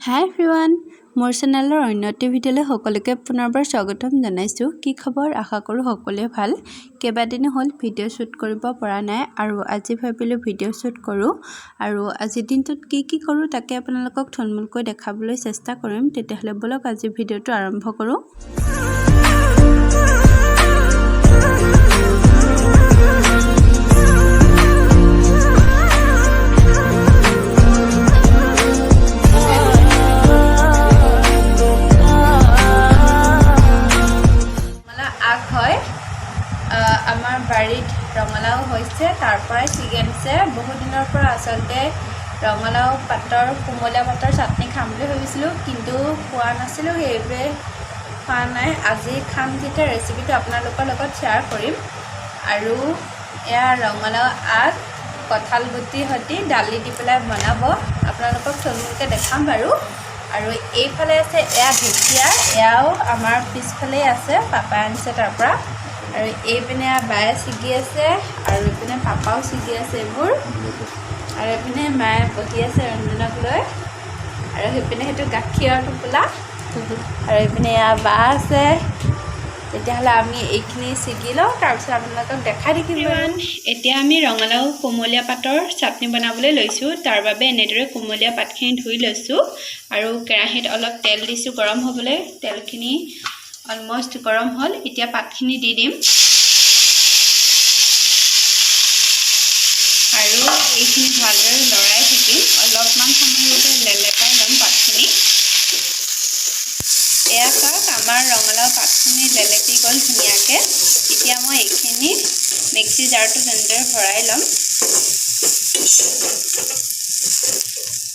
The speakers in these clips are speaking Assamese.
হাই এভৰিৱান, মোৰ চেনেলৰ অন্য এটা ভিডিঅ'লৈ সকলোকে পুনৰবাৰ স্বাগতম জনাইছোঁ। কি খবৰ? আশা কৰোঁ সকলোৱে ভাল। কেইবাদিনো হ'ল ভিডিঅ' শ্বুট কৰিব পৰা নাই আৰু আজি ভাবিলোঁ ভিডিঅ' শ্বুট কৰোঁ আৰু আজিৰ দিনটোত কি কৰোঁ তাকে আপোনালোকক থুলমূলকৈ দেখাবলৈ চেষ্টা কৰিম। তেতিয়াহ'লে বলক আজি ভিডিঅ'টো আৰম্ভ কৰোঁ। আমাৰ বাৰীত ৰঙালাও হৈছে, তাৰ পৰাই ছিগি আনিছে। বহু দিনৰ পৰা আচলতে ৰঙালাও পাতৰ কোমলীয়া পাতৰ চাটনি খাম বুলি ভাবিছিলোঁ, কিন্তু খোৱা নাছিলোঁ, সেইবাবে খোৱা নাই। আজি খাম যেতিয়া ৰেচিপিটো আপোনালোকৰ লগত শ্বেয়াৰ কৰিম। আৰু এয়া ৰঙালাও আগ কঁঠাল গুটিৰ সৈতে দালি দি পেলাই বনাব, আপোনালোকক থুলমূলকৈ দেখাম বাৰু। আৰু এইফালে আছে এয়া ঢেকীয়া, এয়াও আমাৰ পিছফালেই আছে, পাপাই আনিছে তাৰ পৰা। আৰু এইপিনে বায়ে ছিগি আছে আৰু এইপিনে পাপাও ছিগি আছে এইবোৰ। আৰু এইপিনে মায়ে বহি আছে ৰঞ্জনক লৈ, আৰু সেইপিনে সেইটো গাখীৰৰ টোপোলা। আৰু এইপিনে এয়া বা আছে। তেতিয়াহ'লে আমি এইখিনি ছিগি লওঁ, তাৰপিছত আপোনালোকক দেখাই থাকিম বাৰু। এতিয়া আমি ৰঙালাও কোমলীয়া পাতৰ চাটনি বনাবলৈ লৈছোঁ। তাৰ বাবে এনেদৰে কোমলীয়া পাতখিনি ধুই লৈছোঁ আৰু কেৰাহীত অলপ তেল দিছোঁ গৰম হ'বলৈ। তেলখিনি অলমষ্ট গৰম হ'ল, এতিয়া পাতখিনি দি দিম আৰু এইখিনি ভালদৰে লৰাই থাকিম। অলপমান সময়লৈকে লেলেপাই ল'ম পাতখিনি। এয়া চাওক, আমাৰ ৰঙালাও পাতখিনি লেলেপি গ'ল ধুনীয়াকৈ। এতিয়া মই এইখিনি মিক্সি জাৰটো তেনেদৰে ভৰাই ল'ম।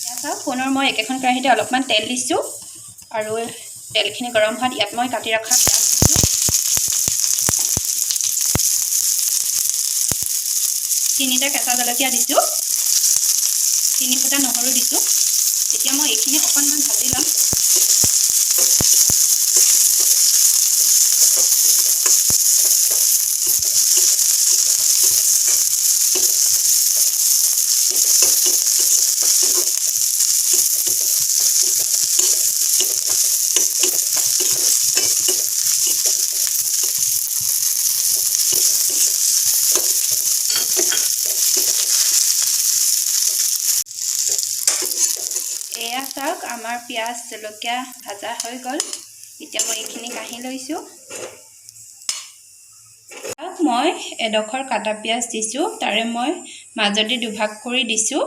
এয়া চাওক, পুনৰ মই একেখন কেৰাহীতে অলপমান তেল দিছোঁ আৰু তেলখিনি গৰম হোৱাত ইয়াত মই কাটি ৰখা পিঁয়াজ দিছোঁ, 3টা কেঁচা জলকীয়া দিছোঁ, 3 ফুটা নহৰু দিছোঁ। এতিয়া মই এইখিনি অকণমান ভাজি ল'ম। এয়া চাওক, আমাৰ পিঁয়াজ জলকীয়া ভাজা হৈ গ'ল। এতিয়া মই এইখিনি কাঢ়ি লৈছোঁ। মই এডোখৰ কাটা পিঁয়াজ দিছোঁ, তাৰে মই মাজতে দুভাগ কৰি দিছোঁ।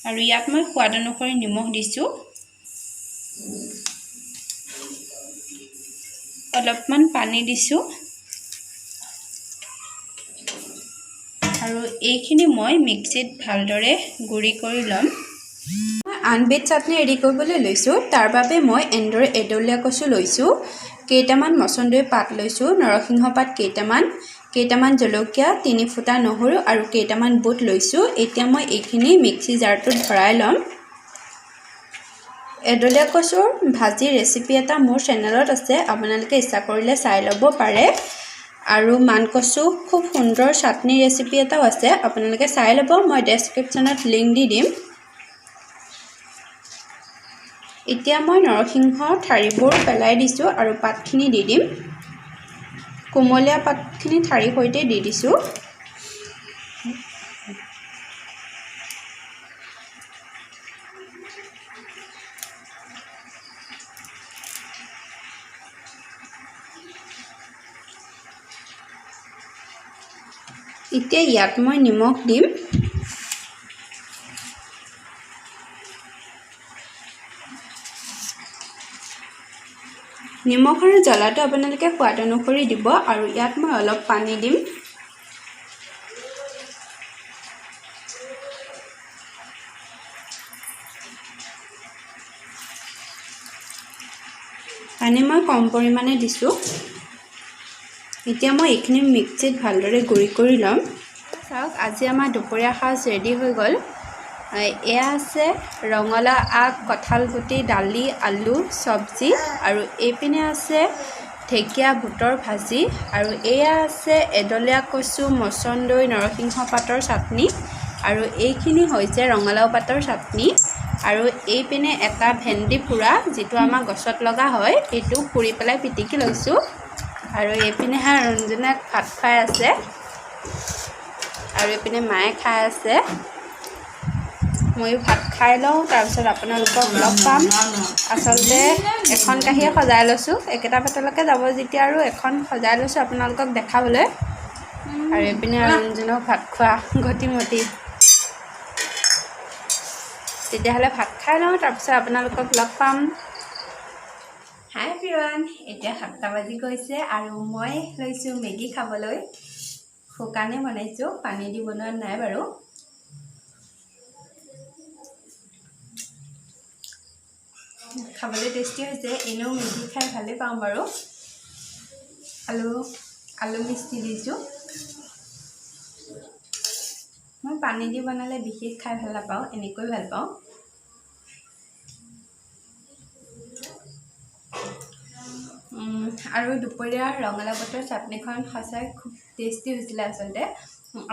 আৰু ইয়াত মই সোৱাদ অনুসৰি নিমখ দিছোঁ, অলপমান পানী দিছোঁ। আৰু এইখিনি মই মিক্সিত ভালদৰে গুড়ি কৰি ল'ম। আনবিধ চাটনি ৰেডি কৰিবলৈ লৈছোঁ। তাৰ বাবে মই এনেদৰে এডলীয়া কচু লৈছোঁ, কেইটামান মচন্দৰী পাত লৈছোঁ, নৰসিংহ পাত কেইটামান জলকীয়া, 3 ফুটা নহৰু আৰু কেইটামান বুট লৈছোঁ। এতিয়া মই এইখিনি মিক্সি জাৰটোত ভৰাই ল'ম। এডলীয়া কচুৰ ভাজি ৰেচিপি এটা মোৰ চেনেলত আছে, আপোনালোকে ইচ্ছা কৰিলে চাই ল'ব পাৰে। আৰু মানকচু খুব সুন্দৰ চাটনি ৰেচিপি এটাও আছে, আপোনালোকে চাই ল'ব, মই ডেছক্ৰিপশ্যনত লিংক দি দিম। এতিয়া মই নৰসিংহ ঠাৰিবোৰ পেলাই দিছোঁ আৰু পাতখিনি দি দিম। কোমলীয়া পাতখিনি ঠাৰিৰ সৈতে দি দিছোঁ। এতিয়া ইয়াত মই নিমখ দিম। নিমখ আৰু জ্বলাটো আপোনালোকে সোৱাদ অনুসৰি দিব। আৰু ইয়াত মই অলপ পানী দিম। পানী মই কম পৰিমাণে দিছোঁ। এতিয়া মই এইখিনি মিক্সিত ভালদৰে গুড়ি কৰি ল'ম। চাওক, আজি আমাৰ দুপৰীয়া সাজ ৰেডি হৈ গ'ল। এয়া আছে ৰঙালাও আগ কঁঠাল গুটি দালি আলু চব্জি, আৰু এইপিনে আছে ঢেকীয়া বুটৰ ভাজি, আৰু এয়া আছে এডলীয়া কচু মচন্দৰী নৰসিংহ পাতৰ চাটনি। আৰু এইখিনি হৈছে ৰঙালাও পাতৰ চাটনি। আৰু এইপিনে এটা ভেন্দি পোৰা যিটো আমাৰ গছত লগা হয় এইটো পুৰি পেলাই পিটিকি লৈছোঁ। আৰু এইপিনে ৰঞ্জনে ভাত খাই আছে আৰু এইপিনে মায়ে খাই আছে। ময়ো ভাত খাই লওঁ, তাৰপিছত আপোনালোকক লগ পাম। আচলতে এখন কাঁহীয়ে সজাই লৈছোঁ, একেটা পেটলৈকে যাব যেতিয়া আৰু এখন সজাই লৈছোঁ আপোনালোকক দেখাবলৈ। আৰু এইপিনে ৰঞ্জনক ভাত খোৱা গতিমতি। তেতিয়াহ'লে ভাত খাই লওঁ, তাৰপিছত আপোনালোকক লগ পাম। হাই এভৰিৱান, এতিয়া 7টা বাজি গৈছে আৰু মই লৈছোঁ মেগী খাবলৈ। শুকানে বনাইছোঁ, পানী দি বনোৱা নাই বাৰু। খাবলৈ টেষ্টি হৈছে, এনেও মেগী খাই ভালেই পাওঁ বাৰু। আলু মিষ্টি দিছোঁ। মই পানী দি বনালে বিশেষ খাই ভাল নাপাওঁ, এনেকৈ ভাল পাওঁ। আৰু দুপৰীয়া ৰঙালাও পাতৰ চাটনিখন সঁচাই খুব টেষ্টি হৈছিলে আচলতে।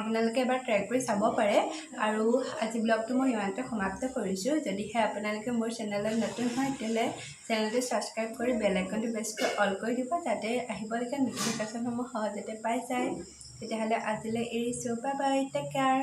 আপোনালোকে এবাৰ ট্ৰাই কৰি চাব পাৰে। আৰু আজি ব্লগটো মই ইমানতে সমাপ্ত কৰিছোঁ। যদিহে আপোনালোকে মোৰ চেনেলত নতুন হয় তেতিয়াহ'লে চেনেলটো ছাবস্ক্ৰাইব কৰি বেল আইকনটো প্ৰেছ কৰি অল কৰি দিব, যাতে আহিবলগীয়া নটিফিকেশ্যনসমূহ সহজতে পাই যায়। তেতিয়াহ'লে আজিলৈ এৰিছোঁ, বাই বাই, টেক কেয়াৰ।